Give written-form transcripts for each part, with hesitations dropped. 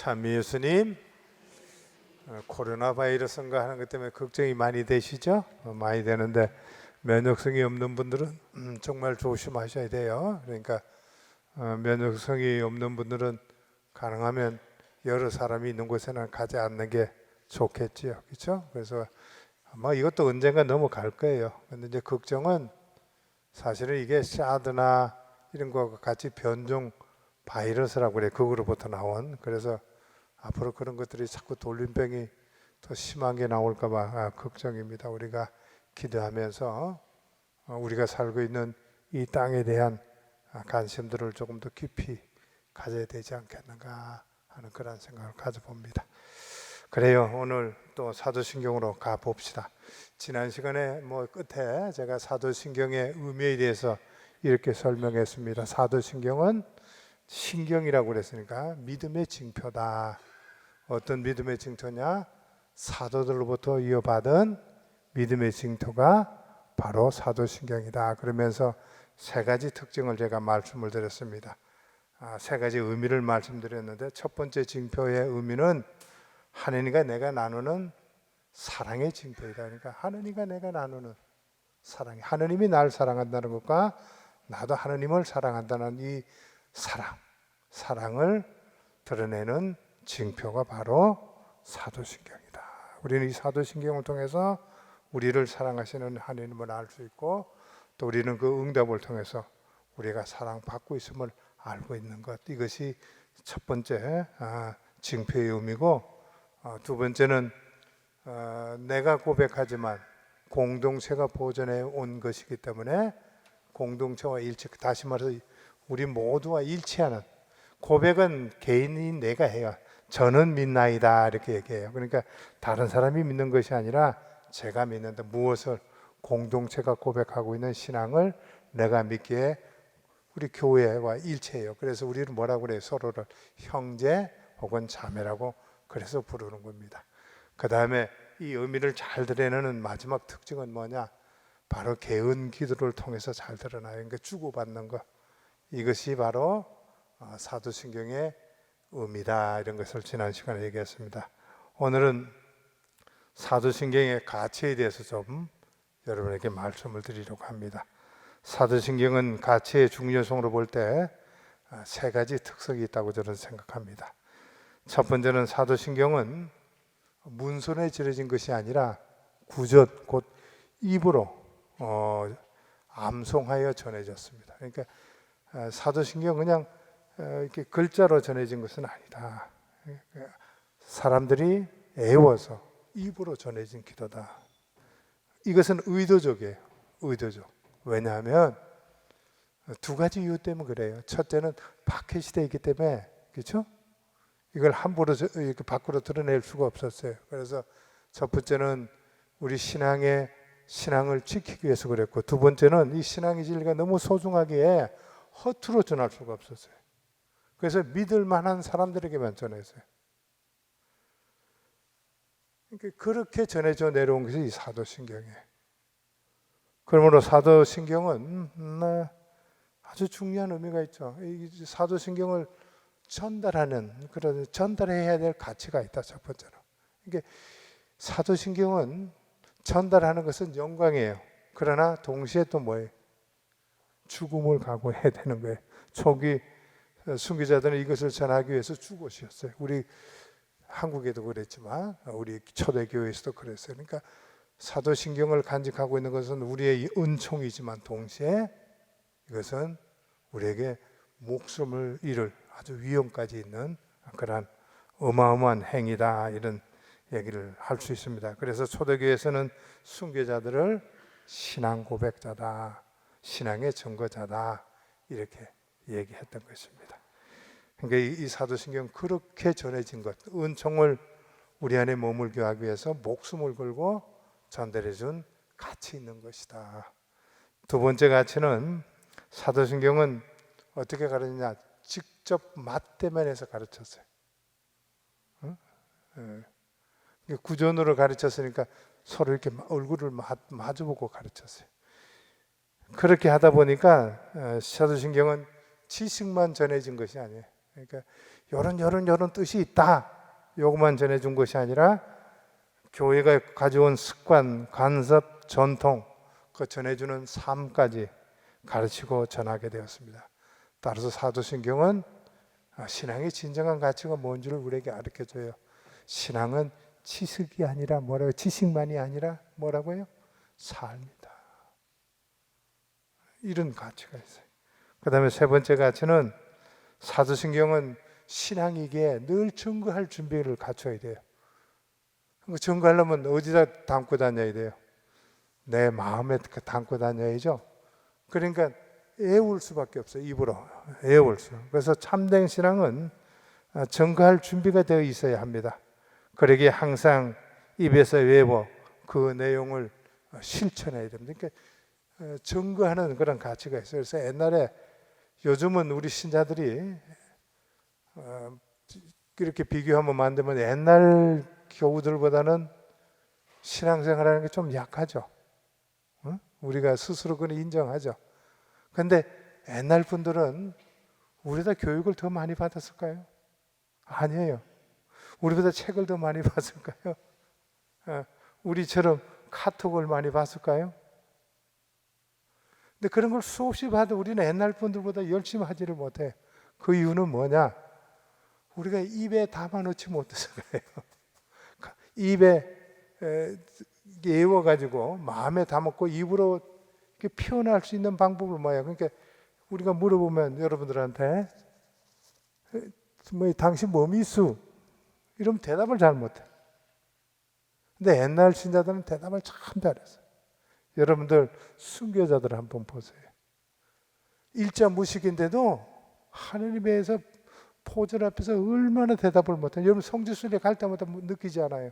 참 예수님, 코로나 바이러스인가 하는 것 때문에 걱정이 많이 되시죠? 많이 되는데 면역성이 없는 분들은 정말 조심하셔야 돼요. 그러니까 면역성이 없는 분들은 가능하면 여러 사람이 있는 곳에는 가지 않는 게 좋겠지요, 그렇죠? 그래서 아마 이것도 언젠가 넘어갈 거예요. 근데 이제 걱정은 사실은 이게 사드나 이런 거와 같이 변종 바이러스라고 그래. 그거로부터 나온. 그래서 앞으로 그런 것들이 자꾸 돌림병이 더 심한 게 나올까 봐 걱정입니다. 우리가 기도하면서 우리가 살고 있는 이 땅에 대한 관심들을 조금 더 깊이 가져야 되지 않겠는가 하는 그런 생각을 가져봅니다. 그래요. 오늘 또 사도신경으로 가봅시다. 지난 시간에 끝에 제가 사도신경의 의미에 대해서 이렇게 설명했습니다. 사도신경은 신경이라고 그랬으니까 믿음의 징표다. 어떤 믿음의 징표냐? 사도들로부터 이어받은 믿음의 징표가 바로 사도신경이다. 그러면서 세 가지 특징을 제가 말씀을 드렸습니다. 세 가지 의미를 말씀드렸는데, 첫 번째 징표의 의미는 하느님과 내가 나누는 사랑의 징표이다. 그러니까 하느님과 내가 나누는 사랑이, 하느님이 날 사랑한다는 것과 나도 하느님을 사랑한다는 이 사랑을 드러내는 징표가 바로 사도신경이다. 우리는 이 사도신경을 통해서 우리를 사랑하시는 하느님을 알 수 있고, 또 우리는 그 응답을 통해서 우리가 사랑받고 있음을 알고 있는 것, 이것이 첫 번째 징표의 의미고, 두 번째는 내가 고백하지만 공동체가 보존해 온 것이기 때문에 공동체와 일치, 다시 말해서 우리 모두와 일치하는, 고백은 개인이 내가 해요. 저는 믿나이다 이렇게 얘기해요. 그러니까 다른 사람이 믿는 것이 아니라 제가 믿는다. 무엇을? 공동체가 고백하고 있는 신앙을 내가 믿기에 우리 교회와 일체해요. 그래서 우리는 뭐라고 그래요? 서로를 형제 혹은 자매라고 그래서 부르는 겁니다. 그 다음에 이 의미를 잘 드러내는 마지막 특징은 뭐냐? 바로 개은 기도를 통해서 잘 드러나요. 그러니까 주고받는 것, 이것이 바로 사도신경의 의미다. 이런 것을 지난 시간에 얘기했습니다. 오늘은 사도신경의 가치에 대해서 좀 여러분에게 말씀을 드리려고 합니다. 사도신경은 가치의 중요성으로 볼 때 세 가지 특성이 있다고 저는 생각합니다. 첫 번째는 사도신경은 문손에 지어진 것이 아니라 구젓, 곧 입으로 암송하여 전해졌습니다. 그러니까 사도신경 그냥 이렇게 글자로 전해진 것은 아니다. 사람들이 애워서 입으로 전해진 기도다. 이것은 의도적이에요. 의도적. 왜냐하면 두 가지 이유 때문에 그래요. 첫째는 박해 시대이기 때문에, 그렇죠? 이걸 함부로 이렇게 밖으로 드러낼 수가 없었어요. 그래서 첫 번째는 우리 신앙을 지키기 위해서 그랬고, 두 번째는 이 신앙의 진리가 너무 소중하기에 허투루 전할 수가 없었어요. 그래서 믿을 만한 사람들에게만 전했어요. 그렇게 전해져 내려온 것이 이 사도신경이에요. 그러므로 사도신경은 아주 중요한 의미가 있죠. 이 사도신경을 전달해야 될 가치가 있다. 첫 번째로. 이게 사도신경은 전달하는 것은 영광이에요. 그러나 동시에 또 뭐예요? 죽음을 각오해야 되는 거예요. 초기 순교자들은 이것을 전하기 위해서 죽으셨어요. 우리 한국에도 그랬지만 우리 초대교회에서도 그랬어요. 그러니까 사도신경을 간직하고 있는 것은 우리의 은총이지만 동시에 이것은 우리에게 목숨을 잃을 아주 위험까지 있는 그런 어마어마한 행위다, 이런 얘기를 할 수 있습니다. 그래서 초대교회에서는 순교자들을 신앙 고백자다, 신앙의 증거자다, 이렇게 얘기했던 것입니다. 그러니까 이 사도신경 그렇게 전해진 것, 은총을 우리 안에 머물게 하기 위해서 목숨을 걸고 전달해 준 가치 있는 것이다. 두 번째 가치는 사도신경은 어떻게 가르치냐? 직접 맞대면에서 가르쳤어요. 구전으로 가르쳤으니까 서로 이렇게 얼굴을 마주보고 가르쳤어요. 그렇게 하다 보니까 사도신경은 지식만 전해진 것이 아니에요. 그러니까 요런 뜻이 있다. 요것만 전해준 것이 아니라 교회가 가져온 습관, 간섭, 전통, 그 전해주는 삶까지 가르치고 전하게 되었습니다. 따라서 사도신경은 신앙의 진정한 가치가 뭔지를 우리에게 가르쳐줘요. 신앙은 지식이 아니라 뭐라고, 지식만이 아니라 뭐라고요? 삶이다. 이런 가치가 있어요. 그 다음에 세 번째 가치는 사도신경은 신앙이기에 늘 증거할 준비를 갖춰야 돼요. 증거하려면 어디다 담고 다녀야 돼요? 내 마음에 담고 다녀야죠. 그러니까 애울 수밖에 없어요. 입으로 애울 수. 그래서 참된 신앙은 증거할 준비가 되어 있어야 합니다. 그러기에 항상 입에서 외워 그 내용을 실천해야 됩니다. 그러니까 증거하는 그런 가치가 있어요. 그래서 옛날에, 요즘은 우리 신자들이 이렇게 비교하면 만들면 옛날 교우들보다는 신앙생활하는 게 좀 약하죠. 우리가 스스로 그걸 인정하죠. 그런데 옛날 분들은 우리보다 교육을 더 많이 받았을까요? 아니에요. 우리보다 책을 더 많이 봤을까요? 우리처럼 카톡을 많이 봤을까요? 근데 그런 걸 수없이 봐도 우리는 옛날 분들보다 열심히 하지를 못해. 그 이유는 뭐냐? 우리가 입에 담아놓지 못해서 그래요. 입에 외워가지고 마음에 담았고 입으로 표현할 수 있는 방법을 뭐예요? 그러니까 우리가 물어보면 여러분들한테 뭐 당신 뭐 미수? 이러면 대답을 잘 못해. 근데 옛날 신자들은 대답을 참 잘했어요. 여러분들 순교자들 한번 보세요. 일자 무식인데도 하느님에서 포절 앞에서 얼마나 대답을 못해요. 여러분 성지순례 갈 때마다 느끼지 않아요?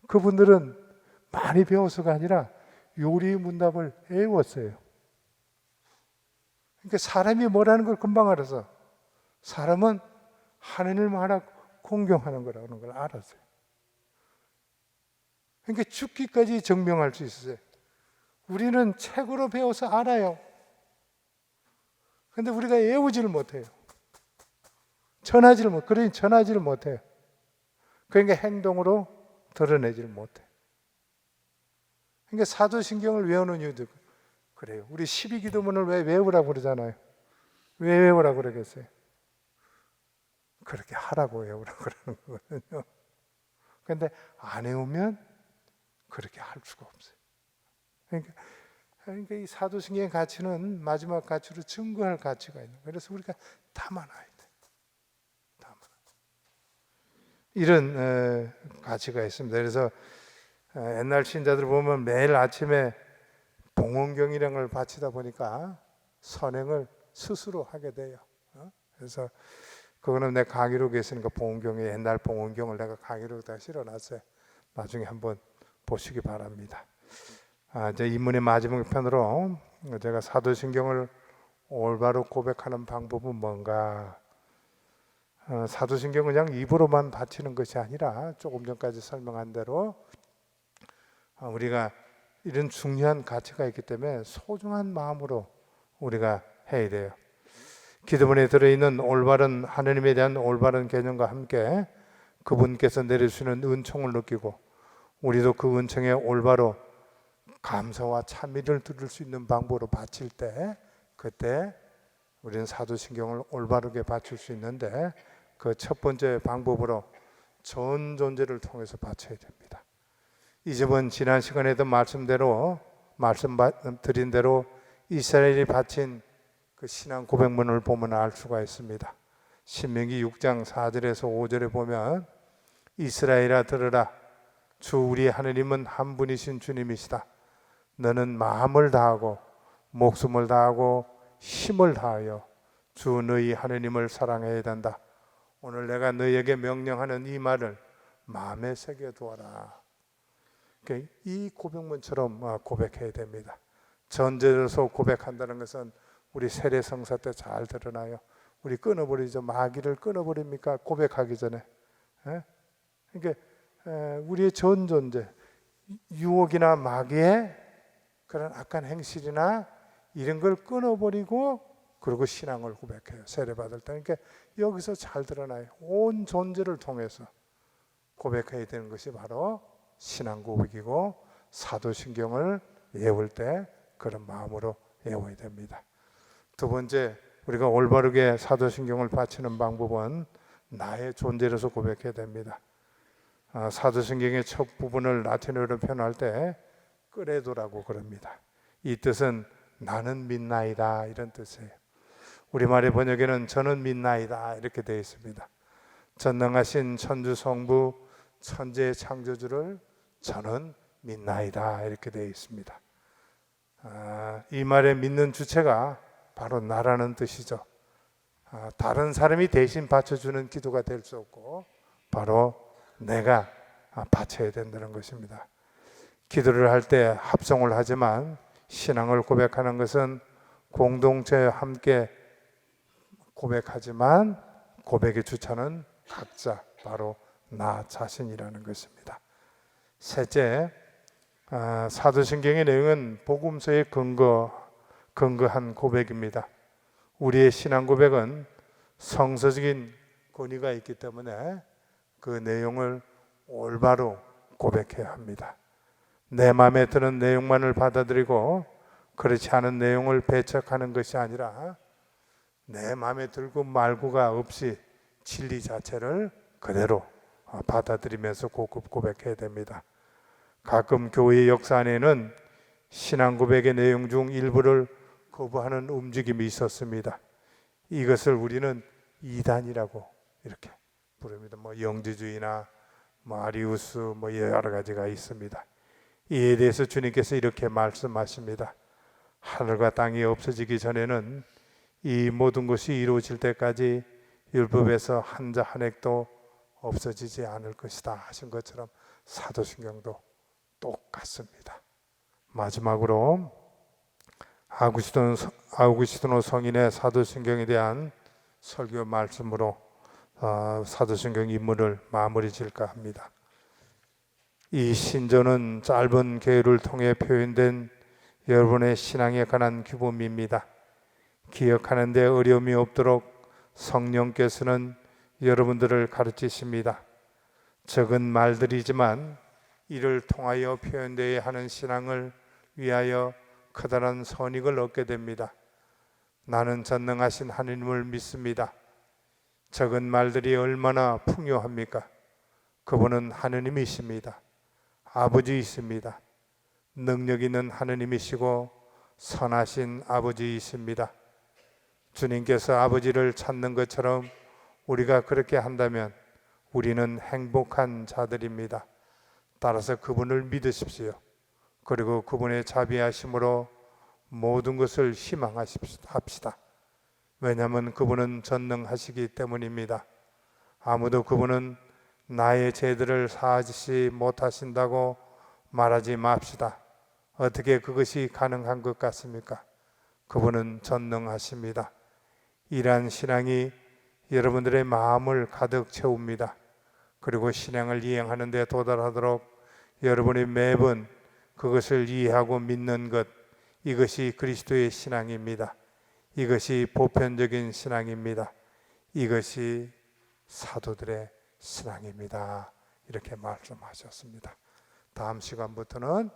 그분들은 많이 배워서가 아니라 요리 문답을 외웠어요. 그러니까 사람이 뭐라는 걸 금방 알아서, 사람은 하느님을 하나 공경하는 거라는 걸 알았어요. 그러니까 죽기까지 증명할 수 있었어요. 우리는 책으로 배워서 알아요. 그런데 우리가 외우지를 못해요. 전하지를 못해요. 그러니까 행동으로 드러내지를 못해. 그러니까 사도신경을 외우는 이유도 그래요. 우리 12기도문을 왜 외우라고 그러잖아요. 왜 외우라고 그러겠어요? 그렇게 하라고 외우라고 그러는 거거든요. 그런데 안 외우면 그렇게 할 수가 없어요. 그러니까 이 사도신경의 가치는 마지막 가치로 증거할 가치가 있는 거예요. 그래서 우리가 담아놔야 돼. 이런 가치가 있습니다. 그래서 옛날 신자들 보면 매일 아침에 봉헌경이라는 걸 바치다 보니까 선행을 스스로 하게 돼요. 그래서 그거는 내 강의록에 있으니까 봉헌경의 옛날 봉헌경을 내가 강의록에 다 실어놨어요. 나중에 한번 보시기 바랍니다. 이제 입문의 마지막 편으로 제가 사도신경을 올바로 고백하는 방법은 뭔가, 사도신경은 그냥 입으로만 바치는 것이 아니라 조금 전까지 설명한 대로 우리가 이런 중요한 가치가 있기 때문에 소중한 마음으로 우리가 해야 돼요. 기도문에 들어있는 올바른 하느님에 대한 올바른 개념과 함께 그분께서 내려주시는 은총을 느끼고 우리도 그 은총에 올바로 감사와 찬미를 들을 수 있는 방법으로 바칠 때, 그때 우리는 사도신경을 올바르게 바칠 수 있는데, 그 첫 번째 방법으로 전 존재를 통해서 바쳐야 됩니다. 이 점은 지난 시간에도 말씀드린 대로 이스라엘이 바친 그 신앙 고백문을 보면 알 수가 있습니다. 신명기 6장 4절에서 5절에 보면, 이스라엘아 들으라, 주 우리 하느님은 한 분이신 주님이시다. 너는 마음을 다하고 목숨을 다하고 힘을 다하여 주 너희 하느님을 사랑해야 된다. 오늘 내가 너희에게 명령하는 이 말을 마음에 새겨두어라. 이 고백문처럼 고백해야 됩니다. 전제로서 고백한다는 것은 우리 세례성사 때 잘 드러나요. 우리 끊어버리죠. 마귀를 끊어버립니까? 고백하기 전에. 그러니까 우리의 전 존재, 유혹이나 마귀의 그런 악한 행실이나 이런 걸 끊어버리고 그리고 신앙을 고백해요. 세례받을 때. 그러니까 여기서 잘 드러나요. 온 존재를 통해서 고백해야 되는 것이 바로 신앙 고백이고, 사도신경을 외울 때 그런 마음으로 외워야 됩니다. 두 번째, 우리가 올바르게 사도신경을 바치는 방법은 나의 존재로서 고백해야 됩니다. 사도신경의 첫 부분을 라틴어로 표현할 때 끄레도라고 그럽니다. 이 뜻은 나는 믿나이다, 이런 뜻이에요. 우리말의 번역에는 저는 믿나이다 이렇게 되어 있습니다. 전능하신 천주 성부 천지의 창조주를 저는 믿나이다 이렇게 되어 있습니다. 이 말에 믿는 주체가 바로 나라는 뜻이죠. 다른 사람이 대신 바쳐주는 기도가 될 수 없고 바로 내가 바쳐야 된다는 것입니다. 기도를 할 때 합성을 하지만 신앙을 고백하는 것은 공동체와 함께 고백하지만 고백의 주체는 각자 바로 나 자신이라는 것입니다. 셋째, 사도신경의 내용은 복음서에 근거한 고백입니다. 우리의 신앙 고백은 성서적인 권위가 있기 때문에 그 내용을 올바로 고백해야 합니다. 내 마음에 드는 내용만을 받아들이고 그렇지 않은 내용을 배척하는 것이 아니라 내 마음에 들고 말고가 없이 진리 자체를 그대로 받아들이면서 고급 고백해야 됩니다. 가끔 교회의 역사 안에는 신앙 고백의 내용 중 일부를 거부하는 움직임이 있었습니다. 이것을 우리는 이단이라고 이렇게 부릅니다. 영지주의나 아리우스 여러 가지가 있습니다. 이에 대해서 주님께서 이렇게 말씀하십니다. 하늘과 땅이 없어지기 전에는 이 모든 것이 이루어질 때까지 율법에서 한 자 한 획도 없어지지 않을 것이다 하신 것처럼 사도신경도 똑같습니다. 마지막으로 아우구스티노 성인의 사도신경에 대한 설교 말씀으로 사도신경 인물을 마무리 질까 합니다. 이 신조는 짧은 계율을 통해 표현된 여러분의 신앙에 관한 규범입니다. 기억하는 데 어려움이 없도록 성령께서는 여러분들을 가르치십니다. 적은 말들이지만 이를 통하여 표현되어야 하는 신앙을 위하여 커다란 선익을 얻게 됩니다. 나는 전능하신 하느님을 믿습니다. 적은 말들이 얼마나 풍요합니까? 그분은 하느님이십니다. 아버지이십니다. 능력 있는 하느님이시고 선하신 아버지이십니다. 주님께서 아버지를 찾는 것처럼 우리가 그렇게 한다면 우리는 행복한 자들입니다. 따라서 그분을 믿으십시오. 그리고 그분의 자비하심으로 모든 것을 희망합시다. 왜냐하면 그분은 전능하시기 때문입니다. 아무도 그분은 나의 죄들을 사하지 못하신다고 말하지 맙시다. 어떻게 그것이 가능한 것 같습니까? 그분은 전능하십니다. 이러한 신앙이 여러분들의 마음을 가득 채웁니다. 그리고 신앙을 이행하는 데 도달하도록 여러분이 매번 그것을 이해하고 믿는 것, 이것이 그리스도의 신앙입니다. 이것이 보편적인 신앙입니다. 이것이 사도들의 신앙입니다. 이렇게 말씀하셨습니다. 다음 시간부터는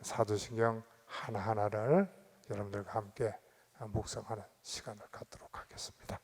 사도신경 하나하나를 여러분들과 함께 묵상하는 시간을 갖도록 하겠습니다.